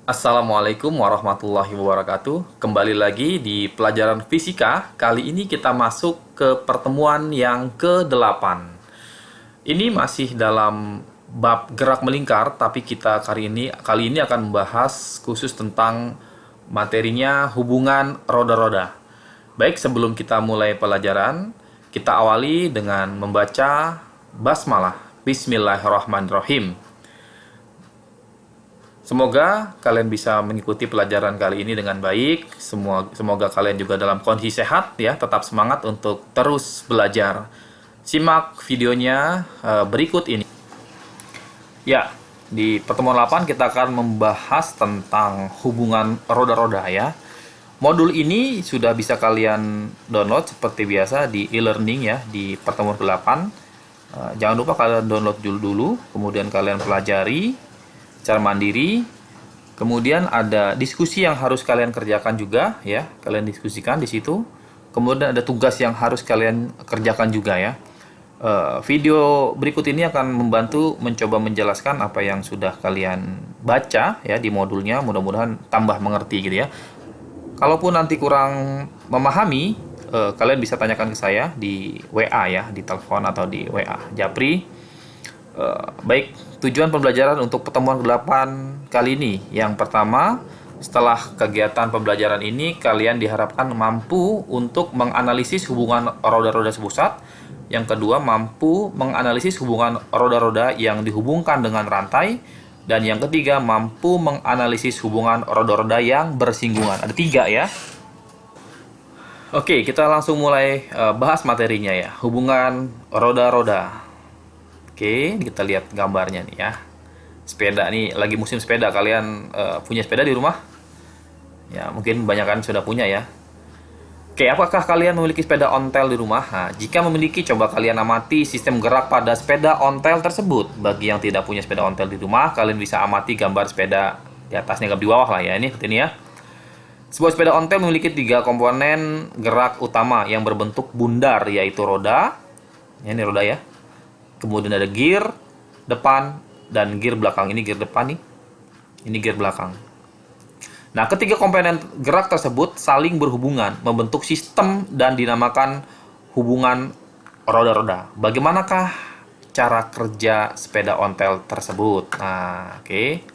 Assalamualaikum warahmatullahi wabarakatuh. Kembali lagi di pelajaran fisika. Kali ini kita masuk ke pertemuan yang ke-8. Ini masih dalam bab gerak melingkar, tapi kita kali ini akan membahas khusus tentang materinya hubungan roda-roda. Baik, sebelum kita mulai pelajaran, kita awali dengan membaca basmalah. Bismillahirrahmanirrahim. Semoga kalian bisa mengikuti pelajaran kali ini dengan baik. Semoga kalian juga dalam kondisi sehat ya, tetap semangat untuk terus belajar. Simak videonya berikut ini. Ya, di pertemuan 8 kita akan membahas tentang hubungan roda-roda ya. Modul ini sudah bisa kalian download seperti biasa di e-learning ya, di pertemuan ke-8. Jangan lupa kalian download dulu, kemudian kalian pelajari secara mandiri. Kemudian ada diskusi yang harus kalian kerjakan juga ya, kalian diskusikan di situ. Kemudian ada tugas yang harus kalian kerjakan juga ya. Video berikut ini akan membantu mencoba menjelaskan apa yang sudah kalian baca ya di modulnya, mudah-mudahan tambah mengerti gitu ya. Kalaupun nanti kurang memahami, kalian bisa tanyakan ke saya di WA ya, di telepon atau di WA Japri. Baik, tujuan pembelajaran untuk pertemuan ke-8 kali ini. Yang pertama, setelah kegiatan pembelajaran ini, kalian diharapkan mampu untuk menganalisis hubungan roda-roda sepusat. Yang kedua, mampu menganalisis hubungan roda-roda yang dihubungkan dengan rantai. Dan yang ketiga, mampu menganalisis hubungan roda-roda yang bersinggungan. Ada 3 ya. Oke, kita langsung mulai bahas materinya ya. Hubungan roda-roda. Oke, kita lihat gambarnya nih ya. Sepeda nih, lagi musim sepeda. Kalian punya sepeda di rumah? Ya, mungkin banyak kan sudah punya ya. Oke, apakah kalian memiliki sepeda ontel di rumah? Nah, jika memiliki, coba kalian amati sistem gerak pada sepeda ontel tersebut. Bagi yang tidak punya sepeda ontel di rumah, kalian bisa amati gambar sepeda di atasnya, gambar di bawah lah ya. Ini seperti ini ya. Sebuah sepeda ontel memiliki 3 komponen gerak utama yang berbentuk bundar, yaitu roda. Ya, ini roda ya. Kemudian ada gear depan dan gear belakang. Ini gear depan nih. Ini gear belakang. Nah, ketiga komponen gerak tersebut saling berhubungan, membentuk sistem dan dinamakan hubungan roda-roda. Bagaimanakah cara kerja sepeda ontel tersebut? Nah, oke.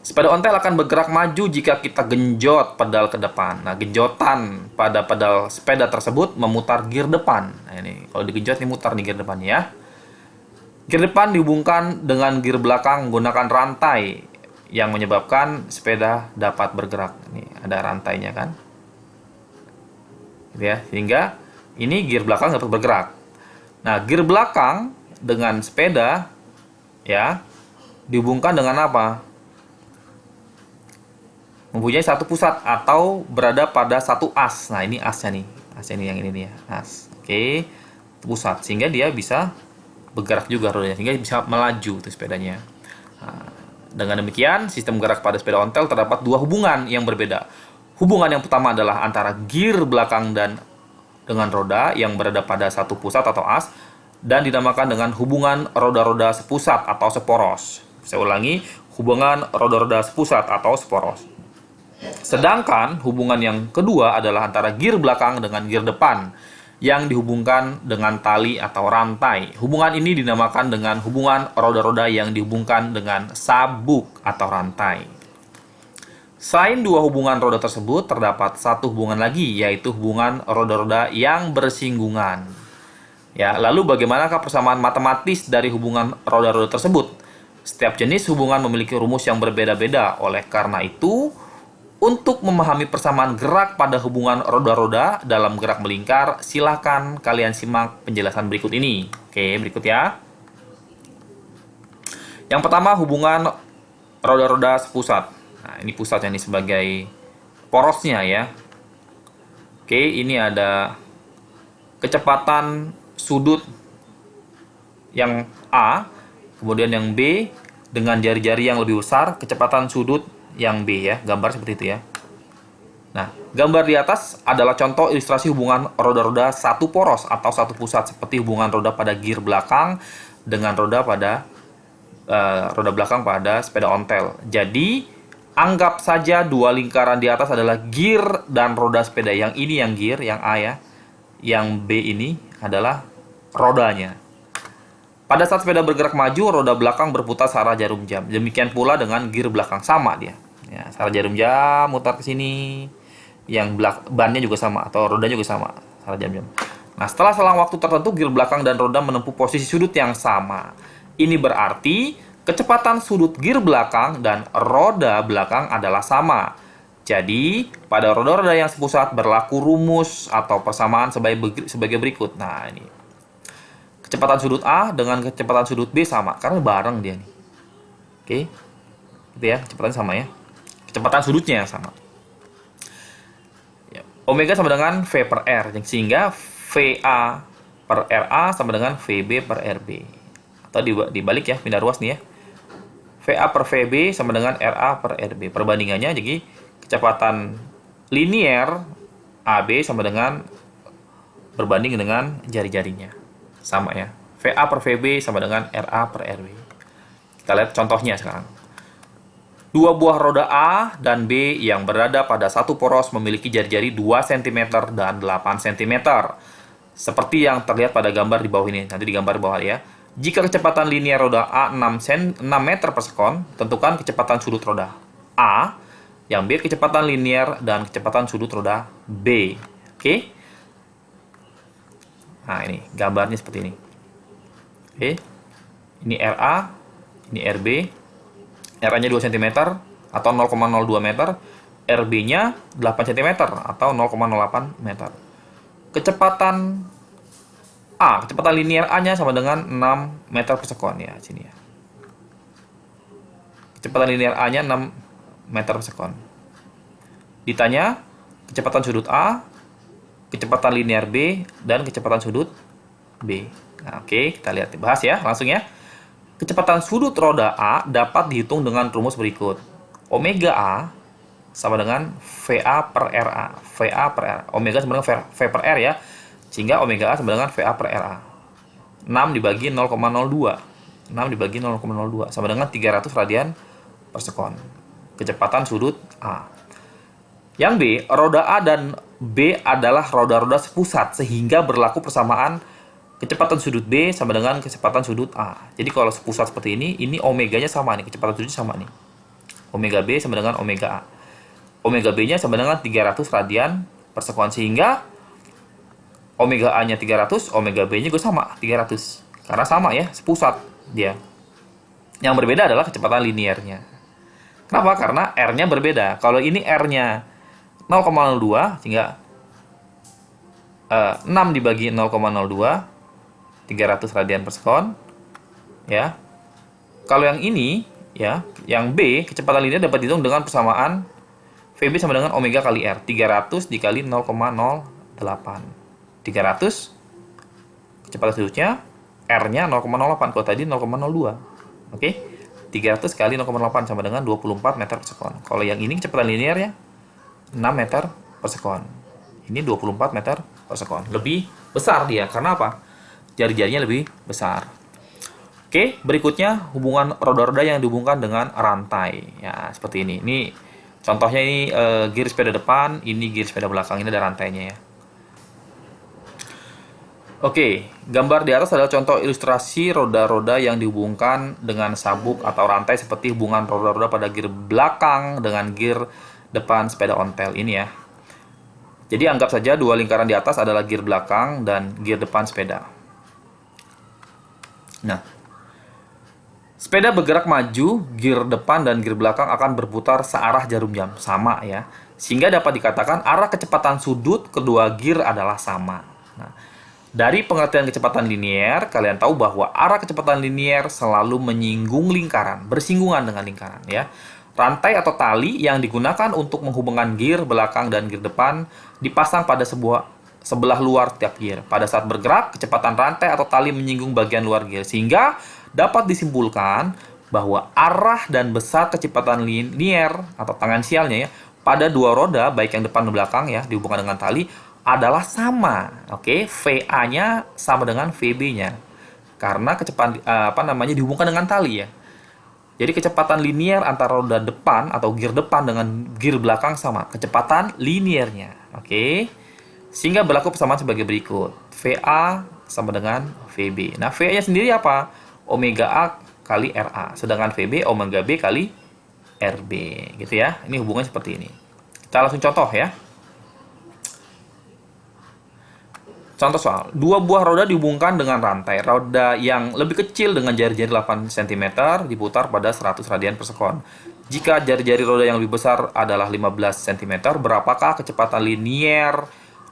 Sepeda ontel akan bergerak maju jika kita genjot pedal ke depan. Nah, genjotan pada pedal sepeda tersebut memutar gear depan. Nah, ini kalau digenjot ini mutar nih gear depan ya. Gear depan dihubungkan dengan gear belakang menggunakan rantai yang menyebabkan sepeda dapat bergerak. Ini ada rantainya kan. Gitu ya, sehingga ini gear belakang dapat bergerak. Nah, gear belakang dengan sepeda ya dihubungkan dengan apa? Mempunyai satu pusat atau berada pada satu as. Nah, ini asnya nih. Asnya ini yang ini nih ya. As. Oke. Pusat. Sehingga dia bisa bergerak juga rodanya. Sehingga bisa melaju tuh sepedanya. Nah, dengan demikian, sistem gerak pada sepeda ontel terdapat 2 hubungan yang berbeda. Hubungan yang pertama adalah antara gear belakang dan dengan roda yang berada pada satu pusat atau as. Dan dinamakan dengan hubungan roda-roda sepusat atau seporos. Saya ulangi. Hubungan roda-roda sepusat atau seporos. Sedangkan hubungan yang kedua adalah antara gear belakang dengan gear depan yang dihubungkan dengan tali atau rantai. Hubungan ini dinamakan dengan hubungan roda-roda yang dihubungkan dengan sabuk atau rantai. Selain 2 hubungan roda tersebut, terdapat satu hubungan lagi, yaitu hubungan roda-roda yang bersinggungan. Ya, lalu bagaimanakah persamaan matematis dari hubungan roda-roda tersebut? Setiap jenis hubungan memiliki rumus yang berbeda-beda. Oleh karena itu, untuk memahami persamaan gerak pada hubungan roda-roda dalam gerak melingkar, silakan kalian simak penjelasan berikut ini. Oke, berikut ya. Yang pertama, hubungan roda-roda sepusat. Nah, ini pusatnya nih sebagai porosnya ya. Oke, ini ada kecepatan sudut yang A, kemudian yang B dengan jari-jari yang lebih besar, kecepatan sudut yang B ya, gambar seperti itu ya. Nah, gambar di atas adalah contoh ilustrasi hubungan roda-roda satu poros atau satu pusat, seperti hubungan roda pada gear belakang dengan roda pada roda belakang pada sepeda ontel. Jadi anggap saja dua lingkaran di atas adalah gear dan roda sepeda. Yang ini yang gear, yang A ya. Yang B ini adalah rodanya. Pada saat sepeda bergerak maju, roda belakang berputar searah jarum jam. Demikian pula dengan gear belakang, sama dia. Ya, searah jarum jam mutar ke sini. Yang bannya juga sama atau rodanya juga sama, searah jarum jam. Nah, setelah selang waktu tertentu, gear belakang dan roda menempuh posisi sudut yang sama. Ini berarti kecepatan sudut gear belakang dan roda belakang adalah sama. Jadi, pada roda-roda yang sepusat berlaku rumus atau persamaan sebagai berikut. Nah, ini. Kecepatan sudut A dengan kecepatan sudut B sama, karena bareng dia nih. Oke. Gitu ya, kecepatannya sama ya. Kecepatan sudutnya yang sama. Ya. Omega sama dengan V per R, sehingga VA per RA sama dengan VB per RB. Atau dibalik ya, pindah ruas nih ya. VA per VB sama dengan RA per RB. Perbandingannya jadi kecepatan linier AB sama dengan berbanding dengan jari-jarinya. Sama ya. VA per VB sama dengan RA per RB. Kita lihat contohnya sekarang. Dua buah roda A dan B yang berada pada satu poros memiliki jari-jari 2 cm dan 8 cm. Seperti yang terlihat pada gambar di bawah ini. Nanti di gambar bawah ya. Jika kecepatan linier roda A 6 meter per sekon, tentukan kecepatan sudut roda A, yang B kecepatan linier dan kecepatan sudut roda B. Oke? Nah, ini gambarnya seperti ini. Oke? Ini RA, ini RB. RA-nya 2 cm atau 0,02 meter, RB-nya 8 cm atau 0,08 meter. Kecepatan A, kecepatan linier A-nya sama dengan 6 meter per sekon ya, sini ya. Kecepatan linier A-nya 6 meter per sekon. Ditanya kecepatan sudut A, kecepatan linier B, dan kecepatan sudut B. Nah, oke, kita lihat dibahas ya, langsung ya. Kecepatan sudut roda A dapat dihitung dengan rumus berikut. Omega A sama dengan VA per RA. VA per RA. Omega sama dengan V per R ya. Sehingga omega A sama dengan VA per RA. 6 dibagi 0,02. 6 dibagi 0,02 sama dengan 300 radian per sekon. Kecepatan sudut A. Yang B, roda A dan B adalah roda-roda sepusat sehingga berlaku persamaan kecepatan sudut B sama dengan kecepatan sudut A. Jadi kalau sepusat seperti ini omeganya sama nih, kecepatan sudutnya sama nih. Omega B sama dengan omega A. Omega B-nya sama dengan 300 radian per sekon, sehingga omega A-nya 300, omega B-nya juga sama, 300. Karena sama ya, sepusat dia. Yang berbeda adalah kecepatan liniernya. Kenapa? Karena R-nya berbeda. Kalau ini R-nya 0,02, sehingga 6 dibagi 0,02, 300 radian per sekon. Ya. Kalau yang ini, ya, yang B, kecepatan linier dapat dihitung dengan persamaan VB sama dengan omega kali R. 300 dikali 0,08. 300 kecepatan sudutnya, R-nya 0,08, kalau tadi 0,02. Oke? 300 kali 0,08 sama dengan 24 meter per sekon. Kalau yang ini kecepatan linearnya 6 meter per sekon. Ini 24 meter per sekon. Lebih besar dia. Karena apa? Jari-jarinya lebih besar. Oke, berikutnya hubungan roda-roda yang dihubungkan dengan rantai. Ya, seperti ini. Ini contohnya ini gear sepeda depan, ini gear sepeda belakang. Ini ada rantainya ya. Oke, gambar di atas adalah contoh ilustrasi roda-roda yang dihubungkan dengan sabuk atau rantai seperti hubungan roda-roda pada gear belakang dengan gear depan sepeda ontel ini ya. Jadi anggap saja dua lingkaran di atas adalah gear belakang dan gear depan sepeda. Nah, sepeda bergerak maju, gear depan dan gear belakang akan berputar searah jarum jam, sama ya. Sehingga dapat dikatakan arah kecepatan sudut kedua gear adalah sama. Nah, dari pengertian kecepatan linier, kalian tahu bahwa arah kecepatan linier selalu menyinggung lingkaran, bersinggungan dengan lingkaran ya. Rantai atau tali yang digunakan untuk menghubungkan gear belakang dan gear depan dipasang pada sebelah luar tiap gear. Pada saat bergerak, kecepatan rantai atau tali menyinggung bagian luar gear, sehingga dapat disimpulkan bahwa arah dan besar kecepatan linier atau tangensialnya ya pada dua roda, baik yang depan dan belakang ya, dihubungkan dengan tali adalah sama. Oke, VA-nya sama dengan VB-nya. Karena kecepatan dihubungkan dengan tali ya. Jadi kecepatan linier antara roda depan atau gear depan dengan gear belakang sama. Kecepatan liniernya. Oke. Sehingga berlaku persamaan sebagai berikut. VA sama dengan VB. Nah, VA-nya sendiri apa? Omega A kali RA. Sedangkan VB omega B kali RB. Gitu ya. Ini hubungannya seperti ini. Kita langsung contoh ya. Contoh soal, dua buah roda dihubungkan dengan rantai. Roda yang lebih kecil dengan jari-jari 8 cm diputar pada 100 radian per sekon. Jika jari-jari roda yang lebih besar adalah 15 cm, berapakah kecepatan linier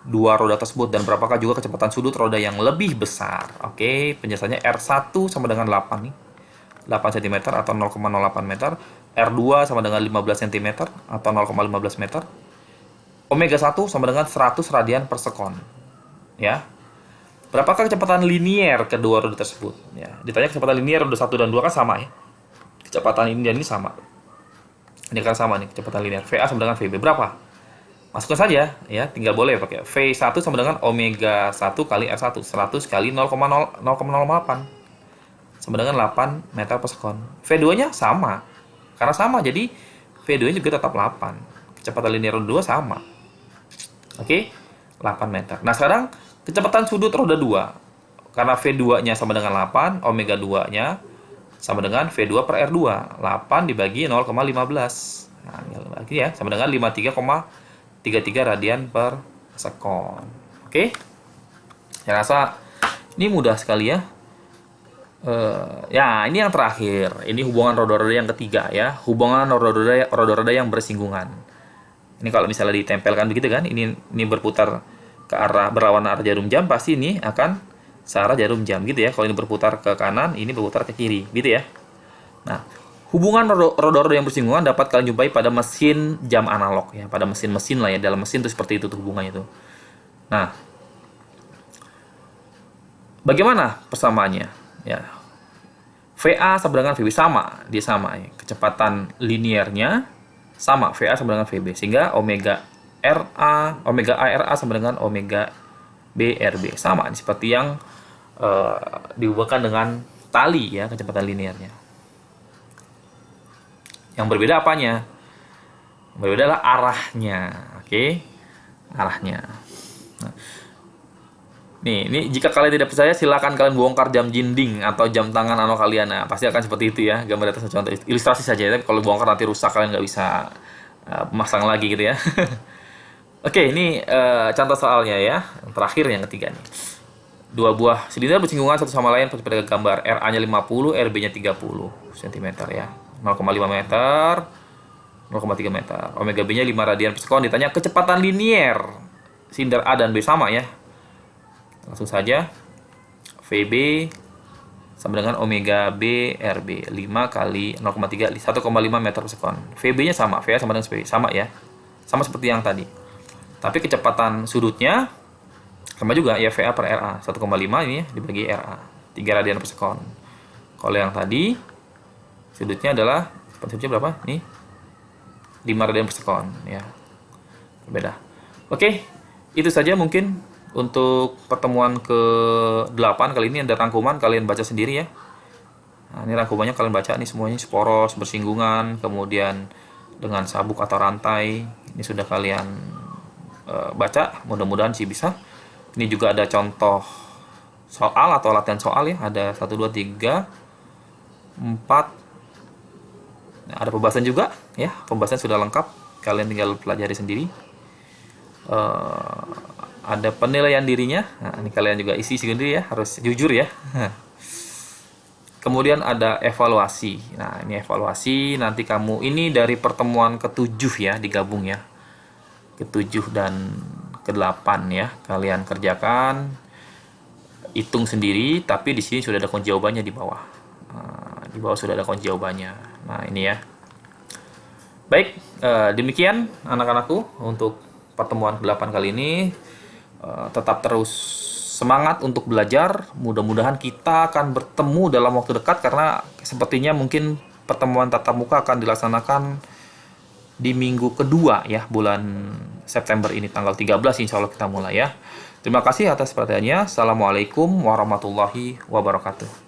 dua roda tersebut dan berapakah juga kecepatan sudut roda yang lebih besar? Oke, penjelasannya R1 sama dengan 8 nih. 8 cm atau 0,08 meter. R2 sama dengan 15 cm atau 0,15 meter. Omega 1 sama dengan 100 radian per sekon. Ya, berapakah kecepatan linier kedua roda tersebut? Ya, ditanya kecepatan linier roda 1 dan 2 kan sama ya. Kecepatan ini dan ini sama. Ini kan sama nih kecepatan linier. VA sama dengan VB berapa? Masukkan saja ya, tinggal boleh pakai V1 sama dengan omega 1 kali R1, 100 kali 0,08 sama dengan 8 meter per sekon. V2-nya sama. Karena sama jadi V2-nya juga tetap 8. Kecepatan linier roda 2 sama. Oke, 8 meter. Nah, sekarang kecepatan sudut roda 2. Karena V2-nya sama dengan 8, omega 2-nya sama dengan V2 per R2. 8 dibagi 0,15. Nah, ini lagi ya, sama dengan 53,33 radian per sekon. Oke? Saya rasa ini mudah sekali ya. Ya, ini yang terakhir. Ini hubungan roda-roda yang ketiga ya. Hubungan roda-roda yang bersinggungan. Ini kalau misalnya ditempelkan begitu kan, ini berputar ke arah berlawanan arah jarum jam, pasti ini akan searah jarum jam gitu ya. Kalau ini berputar ke kanan, ini berputar ke kiri gitu ya. Nah, hubungan roda-roda yang bersinggungan dapat kalian jumpai pada mesin jam analog ya, pada mesin-mesin lah ya. Dalam mesin itu seperti itu tuh hubungannya itu. Nah, bagaimana persamaannya? Ya, VA sama dengan VB sama, dia sama ya. Kecepatan liniernya sama, VA sama dengan VB, sehingga omega A RA sama dengan omega B RB sama seperti yang dihubungkan dengan tali ya, kecepatan liniernya. Yang berbeda apanya? Yang berbeda adalah arahnya. Oke, arahnya. Nah, ini jika kalian tidak percaya, silakan kalian bongkar jam dinding atau jam tangan anak kalian. Nah, pasti akan seperti itu ya. Gambar atas contoh ilustrasi saja. Tapi kalau bongkar nanti rusak, kalian nggak bisa masang lagi gitu ya. Oke, ini contoh soalnya ya. Terakhir yang ketiga nih. Dua buah silinder bersinggungan satu sama lain pada gambar. RA-nya 50, RB-nya 30 cm ya. 0,5 meter, 0,3 meter. Omega B-nya 5 radian per sekon. Ditanya kecepatan linier silinder A dan B sama ya. Langsung saja. VB sama dengan omega B RB 5 kali 0,3 1,5 meter per sekon. VB-nya sama, VA sama dengan VB sama ya. Sama seperti yang tadi. Tapi kecepatan sudutnya sama juga ya, VA per RA 1,5 ini ya, dibagi RA 3 radian per sekon. Kalau yang tadi sudutnya adalah sudutnya berapa? Nih 5 radian per sekon ya. Berbeda. Oke, itu saja mungkin untuk pertemuan ke-8 kali ini. Ada rangkuman, kalian baca sendiri ya. Nah, ini rangkumannya kalian baca nih semuanya, poros, bersinggungan, kemudian dengan sabuk atau rantai. Ini sudah kalian baca, mudah-mudahan sih bisa. Ini juga ada contoh soal atau latihan soal ya, ada 1 2 3 4. Nah, ada pembahasan juga ya, pembahasan sudah lengkap, kalian tinggal pelajari sendiri. Ada penilaian dirinya. Nah, ini kalian juga isi sendiri ya, harus jujur ya. Kemudian ada evaluasi. Nah, ini evaluasi nanti kamu ini dari pertemuan ke-7 ya, digabung ya. Ke-7 dan ke-8 ya. Kalian kerjakan, hitung sendiri, tapi di sini sudah ada kunci jawabannya di bawah. Nah, di bawah sudah ada kunci jawabannya. Nah, ini ya. Baik, demikian anak-anakku untuk pertemuan ke-8 kali ini. Tetap terus semangat untuk belajar. Mudah-mudahan kita akan bertemu dalam waktu dekat, karena sepertinya mungkin pertemuan tatap muka akan dilaksanakan di minggu kedua ya, bulan September ini, tanggal 13 insya Allah kita mulai ya. Terima kasih atas perhatiannya. Assalamualaikum warahmatullahi wabarakatuh.